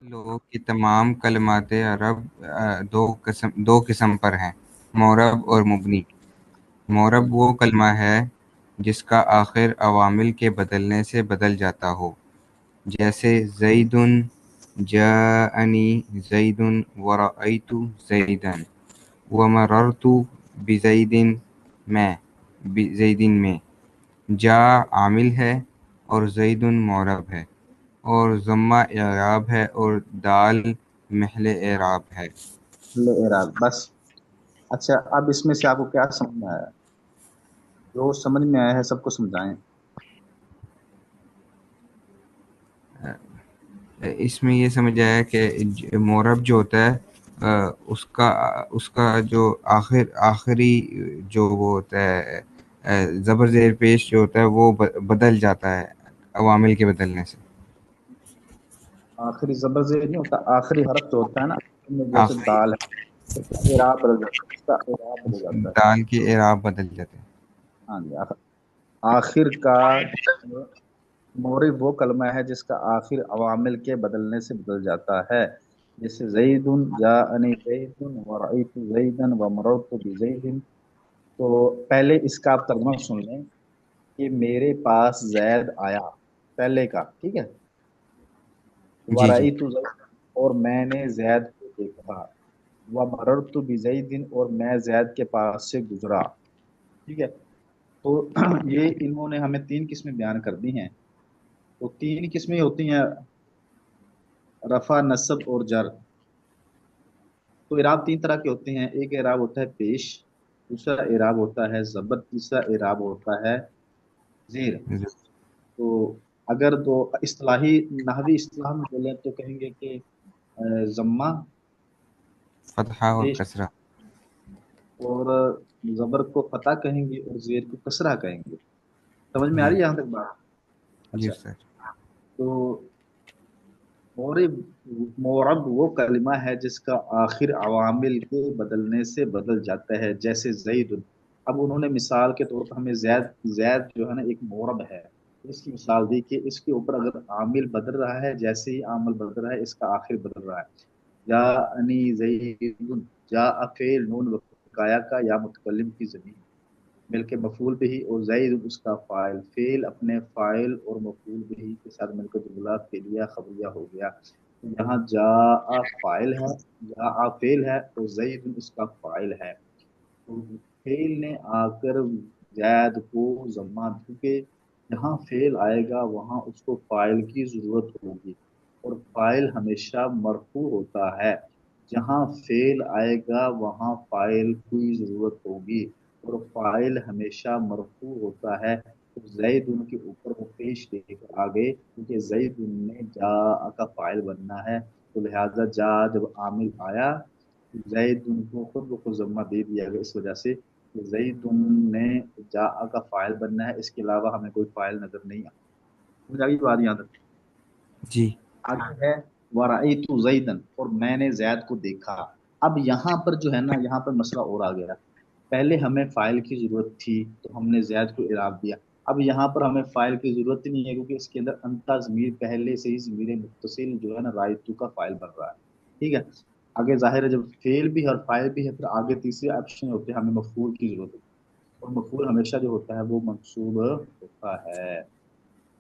لوگوں کی تمام کلمات عرب دو قسم پر ہیں: معرب اور مبنی۔ معرب وہ کلمہ ہے جس کا آخر عوامل کے بدلنے سے بدل جاتا ہو، جیسے زید جاءنی زید ورأیت زیدا ومررت بزید میں جا عامل ہے اور زید معرب ہے، اور ضمہ اعراب ہے، اور دال محل اعراب ہے۔ اعراب بس. اچھا، اب اس میں سے آپ کو کیا سمجھ میں آیا؟ جو سمجھ میں آیا ہے سب کو سمجھائیں. اس میں یہ سمجھ آیا کہ معرب جو ہوتا ہے اس کا جو آخری جو وہ ہوتا ہے زبر زیر پیش جو ہوتا ہے وہ بدل جاتا ہے عوامل کے بدلنے سے۔ آخری زبر زیر نہیں ہوتا، آخری حرف جو ہوتا ہے نا، ان میں جیسے آخری دال ہے، اس کا اعراب بدل جاتا ہے، اس کا اعراب بدل جاتا ہے. دال کے اعراب بدل جاتے ہیں۔ ہاں جی. آخر کا مورب وہ کلمہ ہے جس کا آخر عوامل کے بدلنے سے بدل جاتا ہے، جیسے زید جاءنی زید ورأیت زیدا ومررت بزید. تو پہلے اس کا آپ ترجمہ سن لیں کہ میرے پاس زید آیا، پہلے کا ٹھیک ہے. جی جی۔ ورأیت زید، اور میں نے زید کو دیکھا. ومررت بزید، اور میں زید کے پاس سے گزرا. ٹھیک ہے. تو یہ انہوں نے ہمیں تین قسمیں بیان کر دی ہیں. تو تین قسمیں ہوتی ہیں: رفع، نصب اور جر. تو اعراب تین طرح کے ہوتے ہیں. ایک اعراب ہوتا ہے پیش، دوسرا اعراب ہوتا ہے ضبط، تیسرا اعراب ہوتا ہے زیر. تو اگر تو اصطلاحی نحوی اصطلاح میں بولیں تو کہیں گے کہ ضمہ فتحہ اور پیش، کسرہ۔ اور زبر کو فتح کہیں گے اور زیر کو کسرہ کہیں گے. سمجھ میں آ جی رہی ہے یہاں تک بات؟ جی اچھا. سر۔ تو مورب مورب وہ کلمہ ہے جس کا آخر عوامل کے بدلنے سے بدل جاتا ہے، جیسے زید. اب انہوں نے مثال کے طور پر ہمیں زید جو ہے نا ایک مورب ہے، اس کی مثال دی کہ اس کے اوپر اگر عامل بدل رہا ہے، جیسے ہی عامل بدل رہا ہے اس کا آخر بدل رہا ہے. یا انی زید، جا فعل نون وقایا کا یا متکلم کی زمین مل کے مفعول بھی، اور زید اس کا فاعل. فعل اپنے فاعل اور مفعول بھی کے ساتھ مل کر جملہ فعلیہ خبریہ ہو گیا. یہاں جا فاعل ہے، جا فعل ہے، اور زید اس کا فاعل ہے. تو فعل نے آ کر زید کو ضمہ، کیونکہ جہاں فعل آئے گا وہاں اس کو فاعل کی ضرورت ہوگی، اور فاعل ہمیشہ مرفوع ہوتا ہے. جہاں فعل آئے گا وہاں فاعل کی ضرورت ہوگی، اور فاعل ہمیشہ مرفوع ہوتا ہے. تو زید ان کے اوپر وہ پیش لے کر آ گئے، کیونکہ زید ان نے جا کا فاعل بننا ہے. تو لہذا جا جب عامل آیا، زید ان کو خود بخود ضمہ دے دیا گیا، اس وجہ سے کہ زید نے جا کا فاعل بننا ہے، اس کے علاوہ ہمیں کوئی فاعل نظر نہیں آتا. مجھے آگے بات یاد رکھیں. جی آگے ہے ورأیت زیدن، اور میں نے زید کو دیکھا. اب یہاں پر جو ہے نا، یہاں پر مسئلہ اور آ گیا. پہلے ہمیں فاعل کی ضرورت تھی تو ہم نے زید کو اعراب دیا. اب یہاں پر ہمیں فاعل کی ضرورت ہی نہیں ہے، کیونکہ اس کے اندر انتا ضمیر پہلے سے ہی ضمیر متصل جو ہے نا رایتو کا فاعل بن رہا ہے. ٹھیک ہے. آگے ظاہر ہے جب فعل بھی ہے اور فاعل بھی ہے، پھر آگے تیسرے آپشن ہوتے ہیں ہمیں مفعول کی ضرورت ہوتی ہے، اور مفعول ہمیشہ جو ہوتا ہے وہ منصوب ہوتا ہے.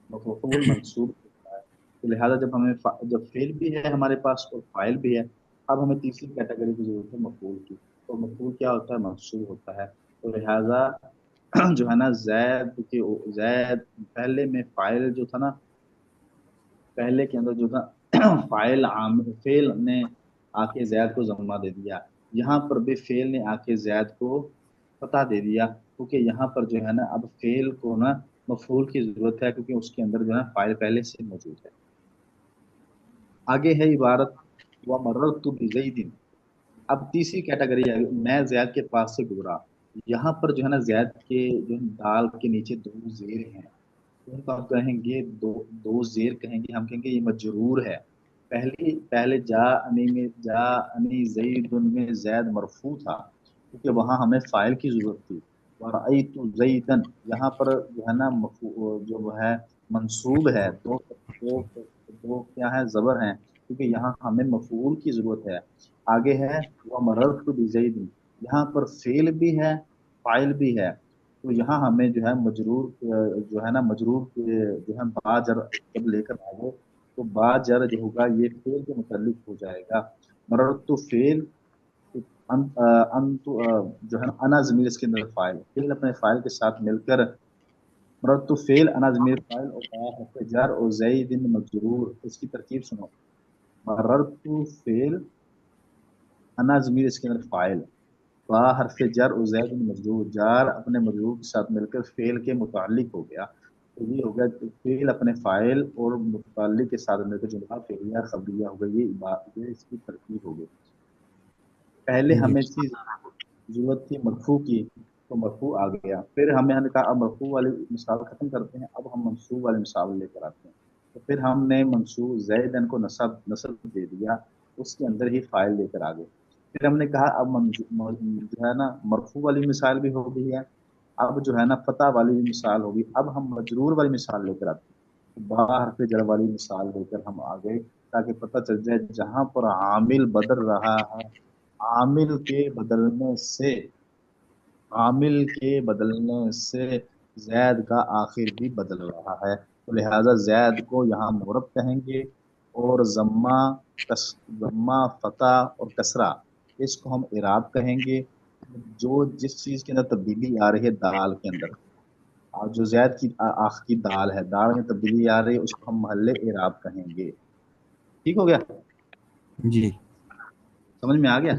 مفعول منصوب ہوتا ہے. تو لہٰذا جب ہمیں جب فعل بھی ہے ہمارے پاس اور فاعل بھی ہے، اب ہمیں تیسری کیٹیگری کی ضرورت ہے مفعول کی. تو مفعول کیا ہوتا ہے؟ منصوب ہوتا ہے. تو لہٰذا جو ہے نا زید پہلے میں فاعل جو تھا نا، پہلے کے اندر جو تھا فاعل فعل نے آ کے زید کو ضمہ دے دیا. یہاں پر بھی فعل نے آ کے زید کو فتح دے دیا، کیونکہ یہاں پر جو ہے نا اب فعل کو نا مفعول کی ضرورت ہے، کیونکہ اس کے اندر جو ہے فاعل پہلے سے موجود ہے. آگے ہے عبارت ومررت بزید. اب تیسری کیٹیگری ہے میں زید کے پاس سے گزرا. یہاں پر جو ہے نا زید کے جو دال کے نیچے دو زیر ہیں، ان کو ہم کہیں گے دو زیر کہیں گے، ہم کہیں گے یہ مجرور ہے. پہلے جا انی میں جا انی زید میں زید مرفوع تھا، کیونکہ وہاں ہمیں فاعل کی ضرورت تھی. ورأیت زیدن یہاں پر جو ہے نا جو ہے منصوب ہے. دو دو کیا ہے؟ زبر ہیں. کیونکہ یہاں ہمیں مفعول کی ضرورت ہے. آگے ہے وَمَرَرْتُ بِزَيْدٍ، یہاں پر فعل بھی ہے فاعل بھی ہے. تو یہاں ہمیں جو ہے مجرور جو ہے نا مجرور جو ہے با جر جب لے کر آگے، تو با جر جو ہوگا یہ فعل کے متعلق ہو جائے گا. مررت فعل، انت جو ہے نا انا ضمیر اس کے اندر فاعل، فعل اپنے فاعل کے ساتھ مل کر مررت فعل انا ضمیر فاعل اور با حرف جر اور زید مجرور. اس کی ترکیب سنو، مررت فعل انا ضمیر اس کے اندر فاعل، با حرف جر اور زید مجرور، جار اپنے مجرور کے ساتھ مل کر فعل کے متعلق ہو گیا. تو یہ ہو گیا فعل اپنے فاعل اور متعلق کے ساتھ مل کر جملہ فعلیہ خبریہ ہو گیا. یہ اس کی ترکیب ہو گئی. پہلے جی ہمیں چیز ضرورت تھی مرفوع کی، تو مرفوع آ گیا. پھر ہم نے کہا اب مرفوع والی مثال ختم کرتے ہیں، اب ہم منصوب والی مثال لے کر آتے ہیں. تو پھر ہم نے منصوب زیدن کو نصب دے دیا، اس کے اندر ہی فاعل لے کر آگے. پھر ہم نے کہا اب جو ہے نا مرفوع والی مثال بھی ہو گئی ہے، اب جو ہے نا فتح والی بھی مثال ہوگی. اب ہم مجرور والی مثال لے کر آتے ہیں، باہر پہ جر والی مثال لے کر ہم آگے، تاکہ پتہ چل جائے جہاں پر عامل بدل رہا ہے، عامل کے بدلنے سے، عامل کے بدلنے سے زید کا آخر بھی بدل رہا ہے. تو لہذا زید کو یہاں مورب کہیں گے، اور ضمہ فتح اور کسرہ اس کو ہم اعراب کہیں گے. جو جس چیز کے اندر تبدیلی آ رہی ہے دال کے اندر، اور جو زید کی آخر کی دال ہے، دال میں تبدیلی آ رہی ہے، اس کو ہم محل اعراب کہیں گے. ٹھیک ہو گیا؟ جی سمجھ میں آ گیا؟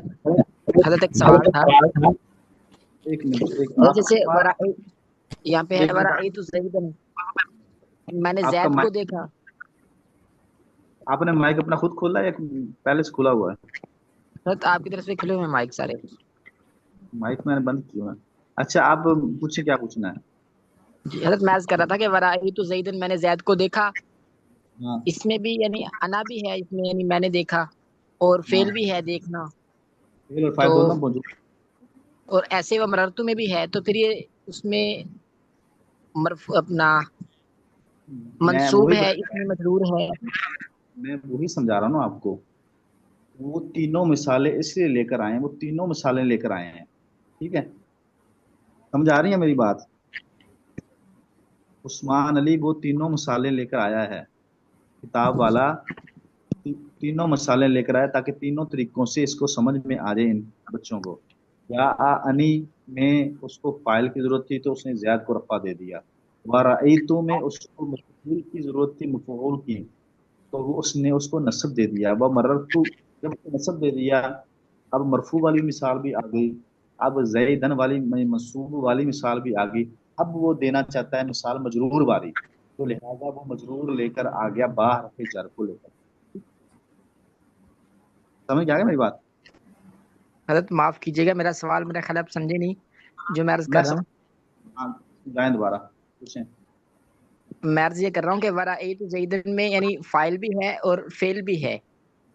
حضرت ایک جی سوال تھا، ایک منٹ، ایک جیسے یہاں پہ ہے ایک منٹ. ورأیت زیدن، میں نے آپ کا زید کو مائک، دیکھا. آپ نے مائک اپنا خود کھولا ہے یا پہلے سے کھلا ہوا ہے؟ حضرت آپ کی طرف سے کھلے ہوئے مائک سارے. مائک میں نے بند کیا ہے. اچھا آپ پوچھیں کیا پوچھنا ہے. جی حضرت میں عرض کر رہا تھا کہ ورأیت زیدن، میں نے زید کو دیکھا. ہاں اس میں بھی یعنی انا بھی ہے اس میں، یعنی میں نے دیکھا، اور ہاں، فعل بھی ہے دیکھنا. فعل اور تو فاعل دونوں موجود اور ایسے وہ مررتو میں بھی ہے، تو پھر یہ اس میں اپنا ہیں. منصوب ہے، اس میں مجرور ہے. میں وہی سمجھا رہا ہوں نا آپ کو. وہ تینوں مثالیں اس لیے لے کر آئے ہیں، وہ تینوں مثالیں لے کر آئے ہیں. ٹھیک ہے، سمجھ آ رہی ہے میری بات؟ عثمان علی وہ تینوں مثالیں لے کر آیا ہے کتاب والا. تینوں مثالیں لے کر آیا تاکہ تینوں طریقوں سے اس کو سمجھ میں آ جائے ان بچوں کو. یا انی میں اس کو فائل کی ضرورت تھی تو اس نے زیاد کو رفع دے دیا. ورأیتو میں اس کو مفعول کی ضرورت تھی، مفعول کی، تو وہ اس نے اس کو نصب دے دیا. وہ مررتو جب اس کو نصب دے دیا، اب مرفوع والی مثال بھی آ گئی، اب زیدن والی منصوب والی مثال بھی آ گئی. اب وہ دینا چاہتا ہے مثال مجرور والی، تو لہذا وہ مجرور لے کر آ گیا با حرف جر کو لے کر. سمجھ آ گیا میری بات؟ حضرت معاف کیجیے گا، میرا سوال میرا خیال آپ سمجھے نہیں جو میں عرض میں کر رہا ہوں. ہاں، جائیں دوبارہ پوچھیں. میں عرض یہ کر رہا ہوں کہ ورأیت زیدن میں یعنی فاعل بھی ہے اور فعل بھی ہے،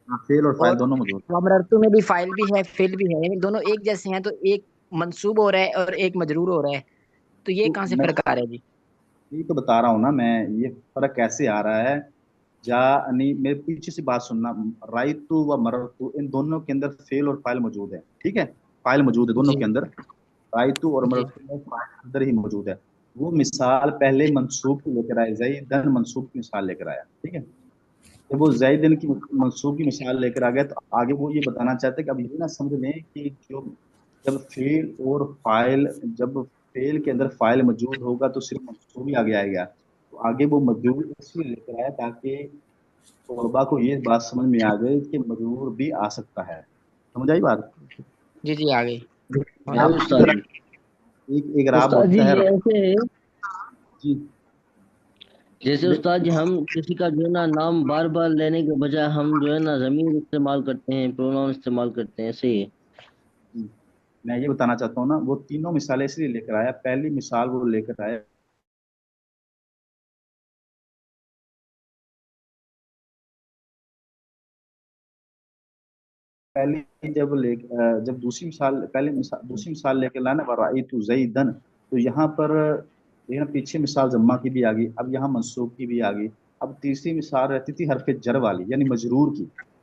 ہاں، فعل اور اور فاعل دونوں موجود. ومررتو میں بھی فاعل بھی ہے فعل بھی ہے، یعنی دونوں ایک جیسے ہیں. تو ایک منصوب ہو رہا ہے اور ایک مجرور ہو رہا ہے، تو یہ تو کہاں سے میں فرق آ رہا ہے جی؟ یہ تو بتا رہا ہوں نا میں، یہ فرق کیسے آ رہا ہے. جا انی میرے پیچھے سے بات سننا، رائتو و مررتو ان دونوں کے اندر فعل اور فاعل موجود ہے. ٹھیک ہے، فاعل موجود ہے دونوں جی کے اندر. رائتو اور جی مررتو میں فاعل اندر ہی موجود ہے. وہ مثال پہلے منصوب کی لے کر آئے، زیدن منصوب کی مثال لے کر آیا. ٹھیک ہے، جب وہ زیدن کی منصوب کی مثال لے کر آ گیا تو آگے وہ یہ بتانا چاہتے ہیں کہ اب یہ نہ سمجھ لیں کہ جو جب فعل اور فاعل، جب فعل کے اندر فاعل موجود ہوگا تو صرف منصوب ہی آگے آئے گا. تو آگے وہ مجرور اس لیے لے کر آیا تاکہ طلبا کو یہ بات سمجھ میں آ گئی کہ مجرور بھی آ سکتا ہے. سمجھ آئی بات؟ جی جی آ گئی. آپ ہے کی استاد طرح جی. ایک اعراب استاد جی ہوتا ہے. یہ ایسے ہے، جی جیسے استاد جی ہم کسی کا جو ہے نا نام بار بار لینے کے بجائے ہم جو ہے نا ضمیر استعمال کرتے ہیں، پروناؤن استعمال کرتے ہیں، ایسے ہی ہے. جی، میں یہ بتانا چاہتا ہوں نا، وہ تینوں مثالیں اس لیے لے کر آیا. پہلی مثال وہ لے کر آیا پہلی جب دوسری مثال، دوسری مثال لے کے لانا ورأیت زیدن، تو یہاں پر پیچھے مثال ضمہ کی بھی آ گئی، اب یہاں منصوب کی بھی آ گئی. اب تیسری مثال رہتی تھی حرف جر والی یعنی مجرور کی.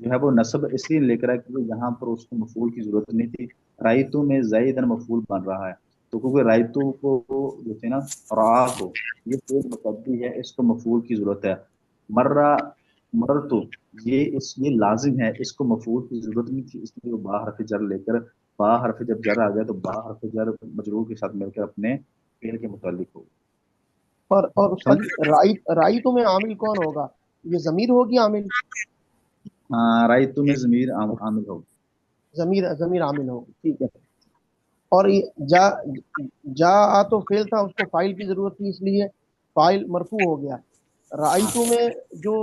جو ہے وہ نصب اس لیے لے کر ہے کیونکہ یہاں پر اس کو مفعول کی ضرورت نہیں تھی. رائتو میں زیدن مفعول بن رہا ہے تو کیونکہ رائتو کو جو تھے نا رعا کو یہ فعل مقدی ہے, اس کو مفعول کی ضرورت ہے. مرہ مررتو یہ لازم ہے, اس کو مفعول کی ضرورت نہیں تھی, اس لیے وہ با حرف جر لے کر با حرف جب جر آ گیا تو با حرف جر مجرور کے ساتھ مل کر اپنے فعل کے متعلق ہو. اور استاد جی رائی تو میں عامل کون ہوگا؟ یہ ضمیر ہوگی عامل؟ رائتو میں ضمیر عامل ہو. ضمیر عامل ہوگی, ٹھیک ہے. اور یہ جا تو فعل تھا, اس کو فائل کی ضرورت تھی, اس لیے فائل مرفوع ہو گیا. رائتو میں جو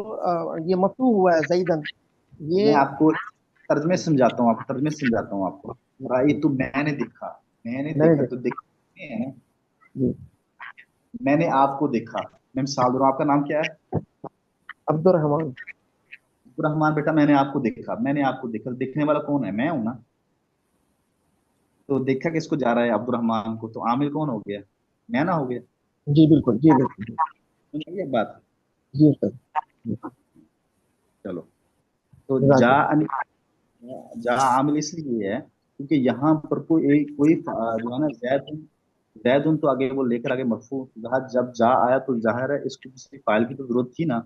یہ مفعول ہوا ہے زیدن, میں یہ آپ کو ترجمے سمجھاتا ہوں, آپ کو ترجمے سمجھاتا ہوں آپ کو. رائتو میں نے دیکھا, میں نے میں نے دیکھا تو دیکھا. دیکھتے ہیں. جی. میں نے آپ کو دیکھا, میں مثال دوں, آپ کا نام کیا ہے؟ عبد الرحمان. عبد الرحمان بیٹا میں نے آپ کو دیکھا, میں نے آپ کو دیکھا, دیکھنے والا کون ہے؟ میں ہوں نا. تو دیکھا کس کو جا رہا ہے؟ عبد الرحمان کو. تو عامل کون ہو گیا؟ میں نہ ہو گیا. جی بالکل, جی بالکل. سمجھ گئے بات؟ جی استاد. جی. چلو, تو جزاک اللہ. جا عامل اس لیے ہے کیونکہ یہاں پر کوئی جو ہے نا زیدن تو آگے وہ لے کر آگے مرفوع رہا, جب جا آیا تو ظاہر ہے اس کو کسی فائل کی تو ضرورت تھی نا.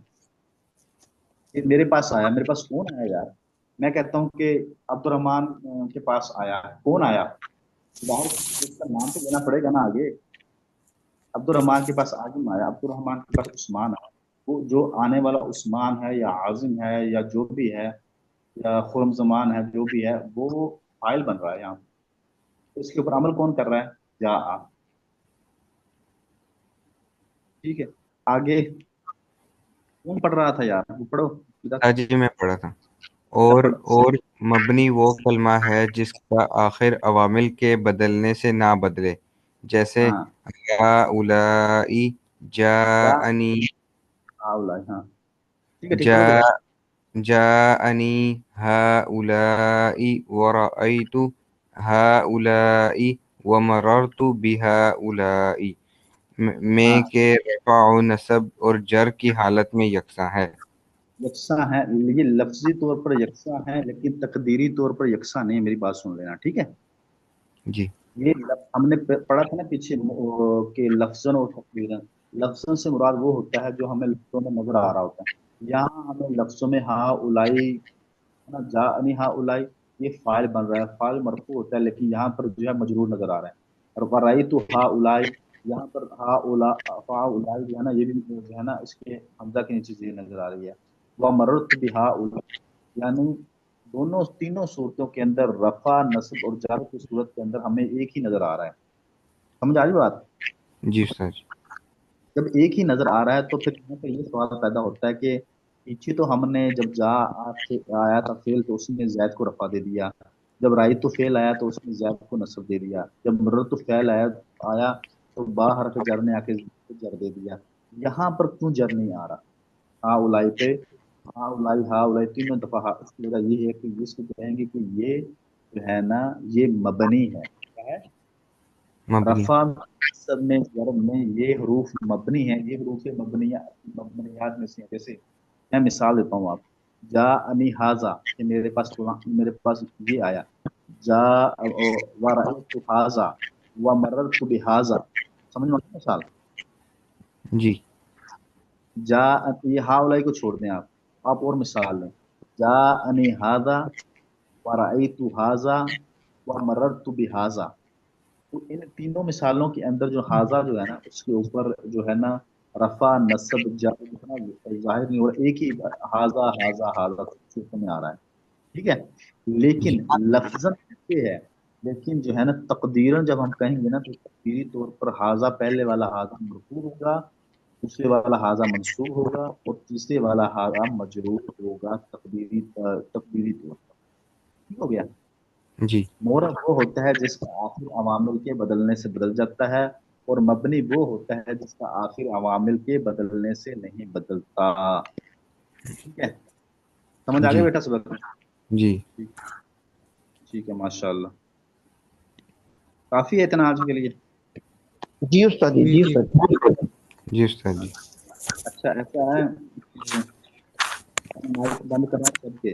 یہ میرے پاس آیا, میرے پاس کون آیا یار؟ میں کہتا ہوں کہ عبد الرحمان کے پاس آیا, کون آیا؟ ظاہر اس کا نام تو لینا پڑے گا نا آگے. عبد الرحمان کے پاس عازم آیا, عبد الرحمان کے پاس عثمان آیا. وہ جو آنے والا عثمان ہے یا عازم ہے یا جو بھی ہے یا خرم زمان ہے, جو بھی ہے وہ فائل بن رہا ہے یہاں. تو اس کے اوپر عمل کون کر رہا ہے؟ جا آ. ٹھیک ہے, آگے کون پڑھ رہا تھا یار؟ وہ پڑھو. جی میں پڑھا تھا. اچھا اور پڑھو. اور مبنی وہ کلمہ ہے جس کا آخر عوامل کے بدلنے سے نہ بدلے، جیسے ہاں ہؤلائی، جا جاءنی، ہاؤلائی, ہاں ٹھیک ہے, ٹھیک, پڑھو جا بیٹا. جاءنی ہؤلائی ورأیت ہؤلائی ومررت بہؤلائی میں ہاں کے رفع و نصب اور جر کی حالت میں یکساں ہے. یکساں ہے, یہ لفظی طور پر یکساں ہے لیکن تقدیری طور پر یکساں نہیں. میری بات سن لینا, ٹھیک ہے. جی یہ ہم نے پڑھا تھا نا پیچھے کہ لفظاً اور تقدیراً. لفظاً سے مراد وہ ہوتا ہے جو ہمیں لفظوں میں نظر آ رہا ہوتا ہے. یہاں ہمیں لفظوں میں ہا اولائی جا انی ہا اولائی یہ فائل بن رہا ہے, فائل مرفوع ہوتا ہے لیکن یہاں پر جو ہے مجرور نظر آ رہا ہے. اور ورائی تو ہا اولائی, یہاں پر ہا اولا فا اولائی جو ہے نا, یہ بھی جو ہے نا اس کے حمزہ کے نیچے یہ نظر آ رہی ہے. وہ مررت بہا اولائی, یعنی دونوں تینوں صورتوں کے اندر رفع نصب اور جر کی صورت کے اندر ہمیں ایک ہی نظر آ رہا ہے. سمجھ آ رہی بات؟ جی استاد. جب ایک ہی نظر آ رہا ہے تو پھر یہاں پہ یہ سوال پیدا ہوتا ہے کہ پیچھے تو ہم نے جب جا آیا تھا فیل تو اس نے زید کو رفع دے دیا, جب رائی تو فیل آیا تو اس نے زید کو نصب دے دیا, جب مرر تو فیل آیا تو با حرف جر نے آ کے جر دے دیا. یہاں پر کیوں جر نہیں آ رہا؟ ہا اولائی پہ ہا اولائی تینوں دفعہ اس کی وجہ یہ ہے کہ اس کو کہیں گے کہ یہ جو ہے نا یہ مبنی ہے. کیا ہے؟ مبنی. رفع سب میں ضرب میں یہ حروف مبنی ہیں, یہ حروف مبنیات میں سے ہیں. جیسے میں مثال دیتا ہوں آپ, جا انی ہاضا کہ میرے پاس یہ آیا, جا ورأیت ہاضا ومررت بہذا. سمجھ میں آئی مثال؟ جی جا یہ ہاؤلائی کو چھوڑ دیں آپ اور مثال لیں. جا انی ہاضا ورأیت ہاضا ومررت بہذا. تو ان تینوں مثالوں کے اندر جو حاضہ جو ہے نا اس کے اوپر جو ہے نا رفع نصب جر اتنا ظاہر نہیں ہو رہا, ایک ہی حاضہ حاضہ حاضہ صورت میں آ رہا ہے. ٹھیک ہے, جی لیکن لفظاً یہ ہے, لیکن جو ہے نا تقدیراً جب ہم کہیں گے نا تو تقدیری طور پر حاضہ پہلے والا حاضہ مرفوع ہوگا, دوسرے والا حاضہ منصوب ہوگا اور تیسرے والا حاضہ مجرور ہوگا تقدیری طور پر. ٹھیک ہو گیا. جی مورب وہ ہوتا ہے جس کا آخر عوامل کے بدلنے سے بدل جاتا ہے, اور مبنی وہ ہوتا ہے جس کا آخر عوامل کے بدلنے سے نہیں بدلتا. ٹھیک ہے, سمجھ آ گیا جی بیٹا سبق؟ جی ٹھیک, ٹھیک ہے, ماشاء اللہ. کافی ہے اتنا آج کے لیے. جی استاد جی, جی استاد. جی استاد جی. اچھا ایسا ہے کہ مائک بند کرنا سب کے,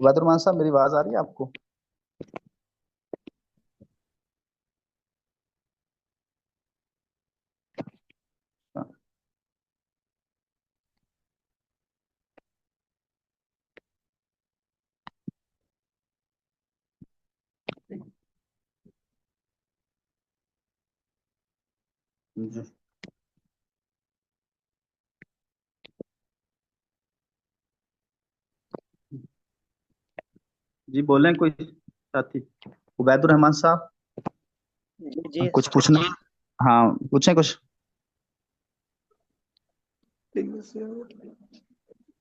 عبید الرحمان صاحب میری آواز آ رہی ہے آپ کو؟ جی جی بولیں کوئی ساتھی؟ عبید الرحمان صاحب جی کچھ پوچھنا؟ ہاں پوچھیں کچھ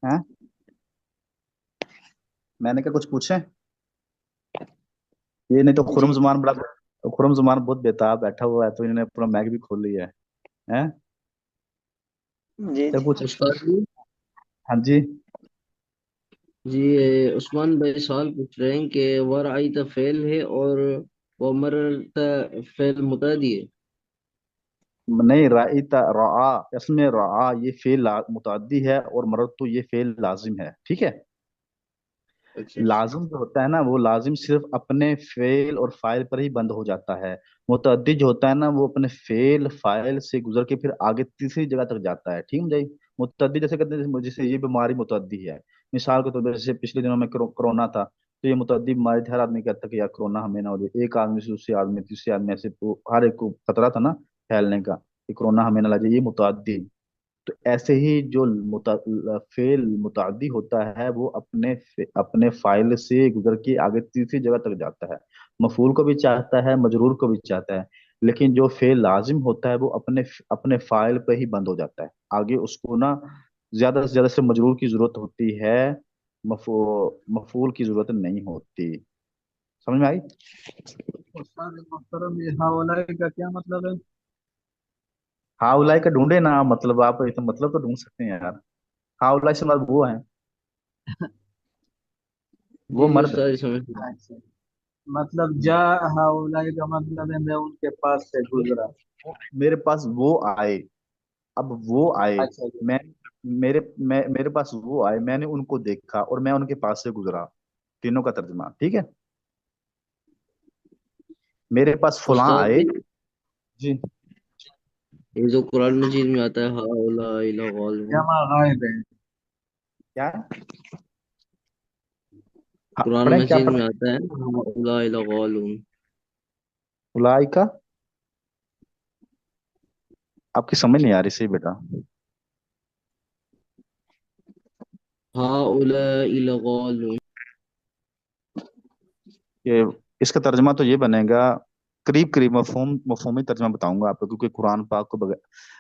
ہیں؟ میں نے کہا کچھ پوچھیں؟ یہ نہیں تو خرم جی زمان بڑا، خرم زمان بہت بےتاب بیٹھا ہوا ہے تو انہوں نے اپنا میک بھی کھول لیا ہے ہیں؟ جی کیا پوچھ؟ استاد جی، ہاں جی جی عثمان بھائی سوال پوچھ رہے ہیں کہ ورعیت فعل ہے اور ومررت فعل متعدی ہے۔ نہیں، رأیت رعا، اس میں رعا یہ فعل متعدی ہے اور مرد تو یہ فعل لازم ہے، ٹھیک ہے؟ اچھا لازم جو ہوتا ہے نا وہ لازم صرف اپنے فعل اور فاعل پر ہی بند ہو جاتا ہے، متعدی جو ہوتا ہے نا وہ اپنے فعل فاعل سے گزر کے پھر آگے تیسری جگہ تک جاتا ہے، ٹھیک ہے جی؟ متعدی جیسے کہتے ہیں جیسے یہ بیماری متعدی ہے، مثال کے طور پر جیسے پچھلے دنوں میں کرونا تھا تو یہ متعدی بیماری تھی، ہر آدمی کہتا کہ یا کرونا ہمیں نہ ہو جائے، ایک آدمی سے دوسرے آدمی تیسرے آدمی ایسے ہر ایک کو خطرہ تھا نا پھیلنے کا کہ کرونا ہمیں نہ لگ جائے، یہ متعدی۔ تو ایسے ہی جو فعل متعدی ہوتا ہے وہ اپنے فاعل سے گزر کے آگے تیسری جگہ تک جاتا ہے، مفعول کو بھی چاہتا ہے مجرور کو بھی چاہتا ہے، لیکن جو فعل لازم ہوتا ہے وہ اپنے فاعل پہ ہی بند ہو جاتا ہے، آگے اس کو نا زیادہ سے زیادہ سے مجرور کی ضرورت ہوتی ہے، مفعول کی ضرورت نہیں ہوتی۔ سمجھ میں آئی؟ استاد محترم، یہ ہاولائے کا کیا مطلب ہے؟ ہاں اولائے کا ڈھونڈے نا، مطلب آپ مطلب تو ڈھونڈ سکتے ہیں یار، ہاں اولائے سے مراد وہ ہیں، جی وہ جی مرد۔ استاد جی سمجھ گیا۔ اچھا، مطلب جا ہاولائے کا مطلب ہے میں ان کے پاس سے گزرا۔ میرے پاس وہ آئے، اب وہ آئے، اچھا جی، میں میرے پاس وہ آئے، میں نے ان کو دیکھا اور میں ان کے پاس سے گزرا، تینوں کا ترجمہ، ٹھیک ہے؟ میرے پاس فلاں استاد آئے۔ جی، جی یہ جو قرآن مجید میں آتا ہے ہؤلاء لغالبون، جمع غائب ہے۔ کیا؟ ہاں، قرآن پڑھیں کیا مجید پڑھیں؟ میں آتا ہے ہؤلاء لغالون۔ اولائے کا آپ کی سمجھ نہیں آ رہی صحیح بیٹا؟ ہؤلاء لغالون۔ یہ اس کا ترجمہ تو یہ بنے گا، قریب قریب مفہومی ترجمہ بتاؤں گا آپ کو، کیونکہ قرآن پاک کو بغیر،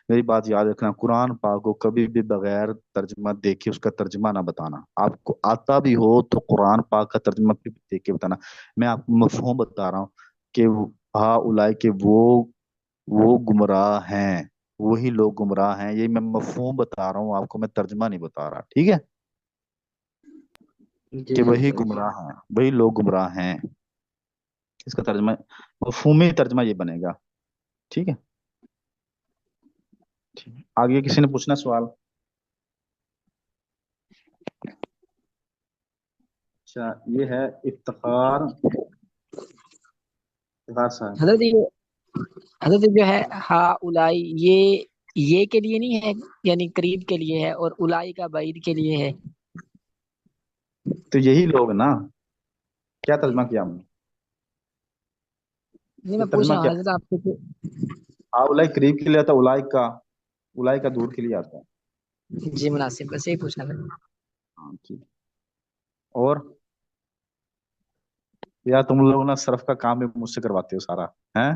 میری بات یاد رکھنا، قرآن پاک کو کبھی بھی بغیر ترجمہ دیکھے اس کا ترجمہ نہ بتانا، آپ کو آتا بھی ہو تو قرآن پاک کا ترجمہ بھی دیکھ کے بتانا، میں آپ کو مفہوم بتا رہا ہوں کہ ہا اولائے کہ وہ گمراہ ہیں، وہی لوگ گمراہ ہیں، یہ میں مفہوم بتا رہا ہوں آپ کو، میں ترجمہ نہیں بتا رہا، ٹھیک ہے؟ جی کہ جی وہی استاد جی۔ گمراہ ہیں، وہی لوگ گمراہ ہیں، اس کا ترجمہ مفہومی ترجمہ یہ بنے گا، ٹھیک ہے؟ ٹھیک ہے۔ آگے کسی نے پوچھنا سوال؟ اچھا، یہ ہے افتخار، افتخار صاحب۔ حضرت حضرت جو ہے ہا الائی یہ کے لیے نہیں ہے، یعنی قریب کے لیے ہے، اور الائی کا بعید کے لیے ہے۔ تو یہی لوگ نا، کیا ترجمہ کیا ہم نے؟ نہیں، یہ میں پوچھ ترجمہ رہا ہوں کیا؟ حضرت آپ سے اولائے قریب کے لیے آتا ہے، اولائے کا دور کے لیے آتا ہے۔ جی مناسب، بس یہی پوچھنا تھا۔ ہاں ٹھیک۔ اور یار تم لوگ نا صرف کا کام بھی مجھ سے کرواتے ہو سارا، ہیں؟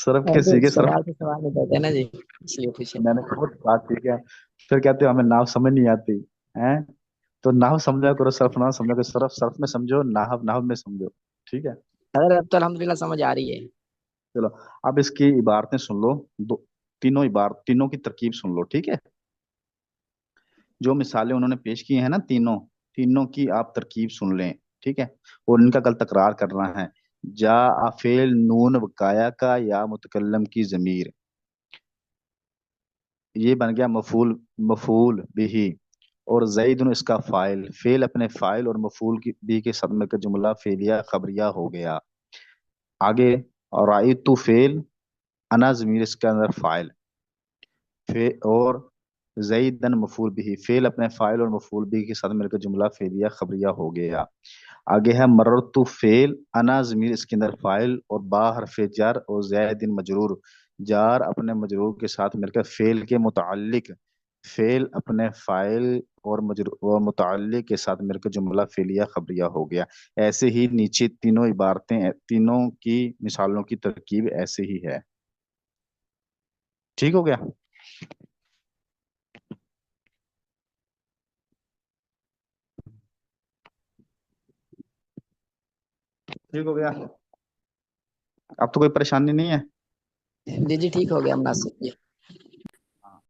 صرف کے ایسے سیکھے، صرف سوال سے سوال نہیں کرتے نا جی، اس لیے پوچھے۔ میں نے بہت بات ٹھیک ہے، پھر کہتے ہو ہمیں ناو سمجھ نہیں آتی، ہیں؟ تو ناو سمجھا کرو، صرف نہ سمجھا کرو، صرف میں سمجھو، ناو میں سمجھو، ٹھیک ہے؟ حضرت اب تو الحمدللہ سمجھ آ رہی ہے۔ چلو اب اس کی عبارتیں سن لو، تینوں کی ترکیب سن لو، ٹھیک ہے؟ جو مثالیں انہوں نے پیش کی ہیں نا، تینوں کی آپ ترکیب سن لیں، ٹھیک ہے؟ اور ان کا کل تکرار کرنا ہے۔ جا فعل نون وقایا کا یا متکلم کی ضمیر، یہ بن گیا مفعول بھی، اور زیدن اس کا فائل، فعل اپنے فائل اور مفعول کی بھی کے ساتھ مل کر جملہ فعلیہ خبریہ ہو گیا. آگے رأیت فعل، انا ضمیر اس کے اندر فائل، اور زیدن مفعول بھی، فعل اپنے فائل اور مفعول بھی کے ساتھ مل کر جملہ فعلیہ خبریہ ہو گیا. آگے ہے مررت فعل، انا ضمیر اس کے اندر فائل اور با حرف جر اور زیدن مجرور، جار اپنے مجرور کے ساتھ مل کر فعل کے متعلق، فعل اپنے فائل اور اور متعلق کے ساتھ مل کر جملہ فعلیہ خبریہ ہو گیا. ایسے ہی نیچے تینوں عبارتیں، تینوں کی مثالوں کی ترکیب ایسے ہی ہے. ٹھیک ہو گیا؟ ٹھیک ہو گیا؟ اب تو کوئی پریشانی نہیں ہے؟ جی ٹھیک ہو گیا مناسب جی.